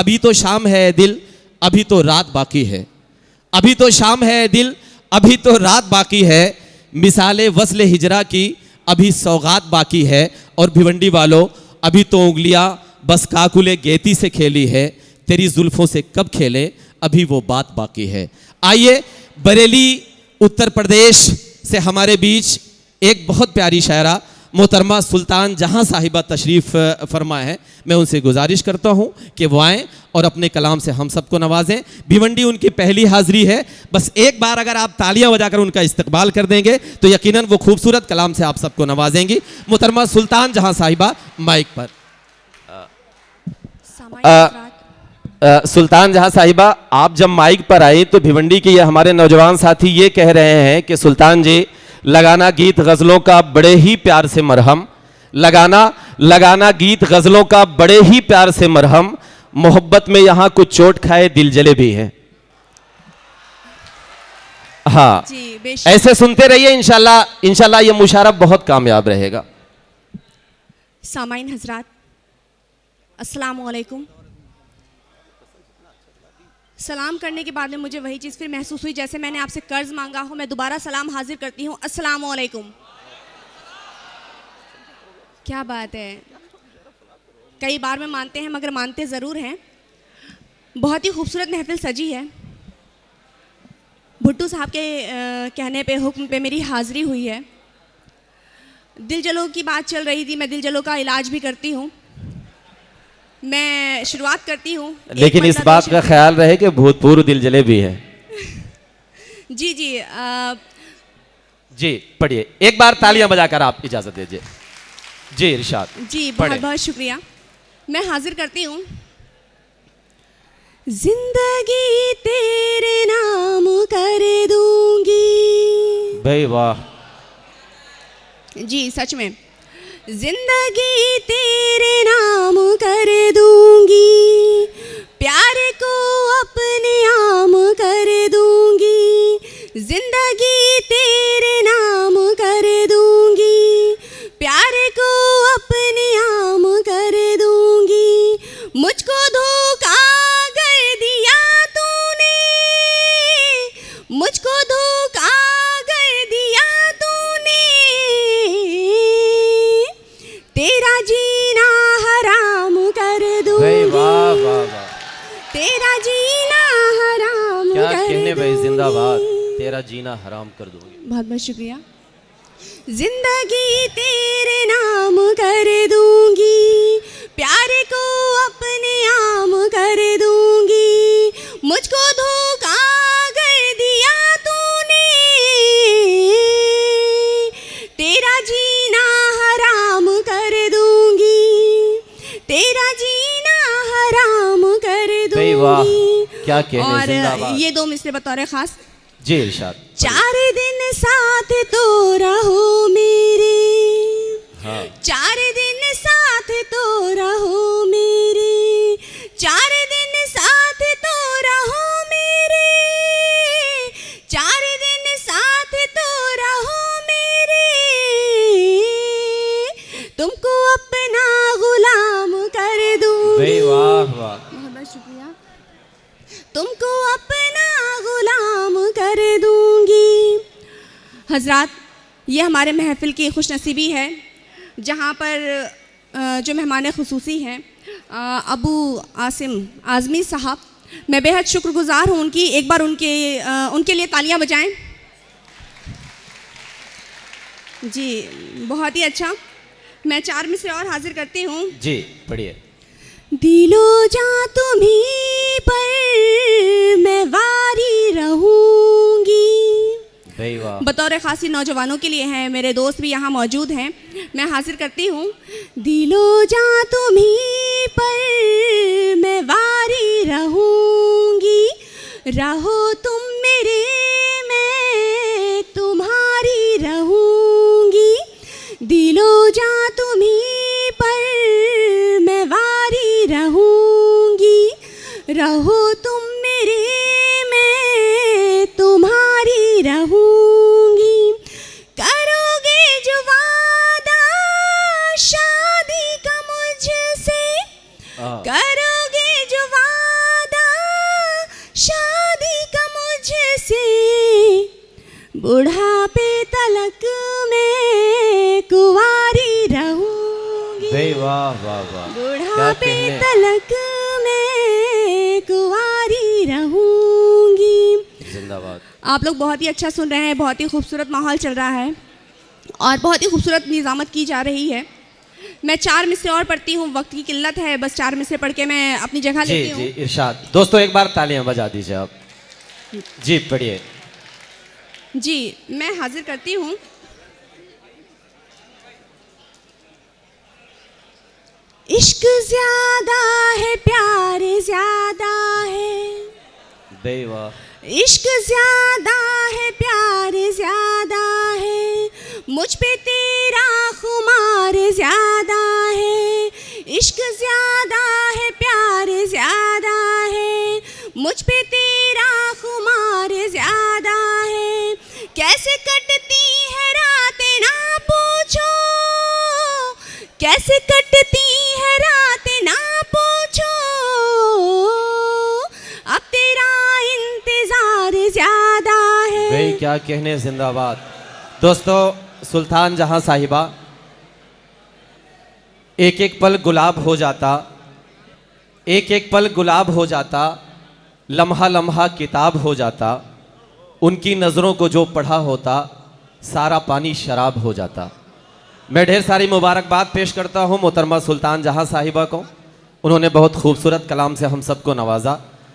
अभी तो शाम है दिल, अभी तो रात बाकी है। अभी तो शाम है दिल, अभी तो रात बाकी है। मिसाले वस्ल हिजरा की अभी सौगात बाकी है। और भिवंडी वालों, अभी तो उंगलियां बस काकुले गेती से खेली है, तेरी जुल्फों से कब खेले अभी वो बात बाकी है। आइए बरेली उत्तर प्रदेश से हमारे बीच एक बहुत प्यारी शायरा मोहतरमा सुल्तान जहां साहिबा तशरीफ़ फरमा है। मैं उनसे गुजारिश करता हूं कि वो आएँ और अपने कलाम से हम सबको नवाजें। भिवंडी उनकी पहली हाज़िरी है, बस एक बार अगर आप तालियां बजाकर उनका इस्तकबाल कर देंगे तो यकीनन वो खूबसूरत कलाम से आप सबको नवाजेंगी। मोहतरमा सुल्तान जहां साहिबा माइक पर। सुल्तान जहां साहिबा आप जब माइक पर आई तो भिवंडी के ये हमारे नौजवान साथी ये कह रहे हैं कि सुल्तान जी लगाना गीत गज़लों का बड़े ही प्यार से मरहम, लगाना गीत गज़लों का बड़े ही प्यार से मरहम, मोहब्बत में यहाँ कुछ चोट खाए दिल जले भी हैं। हाँ जी, ऐसे सुनते रहिए, इंशाल्लाह ये मुशारफ बहुत कामयाब रहेगा। सामाइन हजरात, अस्सलाम वालेकुम। सलाम करने के बाद में मुझे वही चीज़ फिर महसूस हुई जैसे मैंने आपसे कर्ज मांगा हो। मैं दोबारा सलाम हाजिर करती हूँ, अस्सलाम वालेकुम। क्या बात है, कई बार में मानते हैं मगर मानते ज़रूर हैं। बहुत ही खूबसूरत महफिल सजी है। भुट्टू साहब के कहने पे, हुक्म पे मेरी हाज़िरी हुई है। दिल जलो की बात चल रही थी, मैं दिल जलो का इलाज भी करती हूँ। मैं शुरुआत करती हूँ, लेकिन इस बात का ख्याल रहे कि भूतपूर्व दिल जले भी है। जी जी जी पढ़िए, एक बार तालियां बजाकर आप इजाजत दीजिए। जी इरशाद जी, बहुत बहुत शुक्रिया। मैं हाजिर करती हूँ। जिंदगी तेरे नाम कर दूंगी। भाई वाह जी, सच में जिंदगी तेरे नाम कर दूंगी, प्यार को अपने आम कर दूंगी। जिंदगी तेरे नाम कर दूंगी, प्यार को अपने आम कर दूंगी। मुझको धोखा कर दिया तूने, मुझको धोखा कर दिया तूने, तेरा जीना हराम कर दूंगी। वाह वाह वाह, तेरा जीना हराम क्या कर कहने भाई, जिंदाबाद, तेरा जीना हराम कर दूंगी। बहुत बहुत शुक्रिया। जिंदगी तेरे नाम कर दूंगी, प्यार को अपने आम कर दूंगी। मुझको धोखा कर दिया तूने, तेरा जीना हराम कर दूंगी, तेरा जीना हराम कर दूंगी। वाह, क्या कहने, और जिंदाबाद। ये दो मिसरे बतौर खास। जी इरशाद। 4 दिन साथ तो रहो मेरे, हाँ। 4 दिन साथ तो रहो मेरे, 4 दिन साथ तो रहो मेरे, 4 दिन साथ तो रहो मेरे। तुमको अपना गुलाम कर दूंगी। वाह वाह, बहुत बहुत शुक्रिया। तुमको अपना गुलाम कर दूंगी। हजरात, ये हमारे महफिल की खुशनसीबी है जहाँ पर जो मेहमान खुसूसी हैं अबू आसिम आज़मी साहब, मैं बेहद शुक्रगुज़ार हूँ उनकी। एक बार उनके लिए तालियां बजाएं। जी बहुत ही अच्छा। मैं 4 मिसरे और हाजिर करती हूँ। जी पढ़िए। दिलो जा तुम्हीं पर मैं वारी रहूंगी। बतौर खासी नौजवानों के लिए हैं, मेरे दोस्त भी यहाँ मौजूद हैं। मैं हाजिर करती हूँ। दिलो जा तुम्हीं पर मैं वारी रहूंगी, रहो तुम मेरे मैं तुम्हारी रहूंगी। दिलो जा तुम्हीं पर मैं वारी रहूंगी, रहो तुम मेरे मैं तुम्हारी रहूंगी। करोगे जो वादा शादी का मुझसे, करोगे जो वादा बुढ़ापे तलक मैं कुंवारी रहूंगी। भाई वाह वाह वाह, बुढ़ापे तलक मैं कुंवारी रहूंगी। जिंदाबाद। आप लोग बहुत ही अच्छा सुन रहे हैं, बहुत ही खूबसूरत माहौल चल रहा है और बहुत ही खूबसूरत निज़ामत की जा रही है। मैं 4 मिसरे और पढ़ती हूँ, वक्त की किल्लत है, बस 4 मिसरे पढ़ के मैं अपनी जगह जी लेती जी हूँ। इरशाद। दोस्तों एक बार तालियां बजा दीजिए आप। जी पढ़िए। जी मैं हाजिर करती हूँ। इश्क ज्यादा है, प्यार ज्यादा है, भाई वाह। इश्क ज्यादा है, प्यार ज्यादा है, मुझ पे तेरा खुमार ज्यादा है। इश्क ज्यादा है, प्यार ज्यादा है, मुझ पे तेरा खुमार ज्यादा है। कैसे कटती है रातें ना पूछो, कैसे कटती है रातें ना पूछो, अब तेरा इंतजार ज्यादा है। भाई क्या कहने, जिंदाबाद। दोस्तों सुल्तान जहां साहिबा, एक एक पल गुलाब हो जाता, एक एक पल गुलाब हो जाता, लम्हा लम्हा किताब हो जाता, उनकी नज़रों को जो पढ़ा होता, सारा पानी शराब हो जाता। मैं ढेर सारी मुबारकबाद पेश करता हूँ मोहतरमा सुल्तान जहां साहिबा को। उन्होंने बहुत खूबसूरत कलाम से हम सबको नवाजा।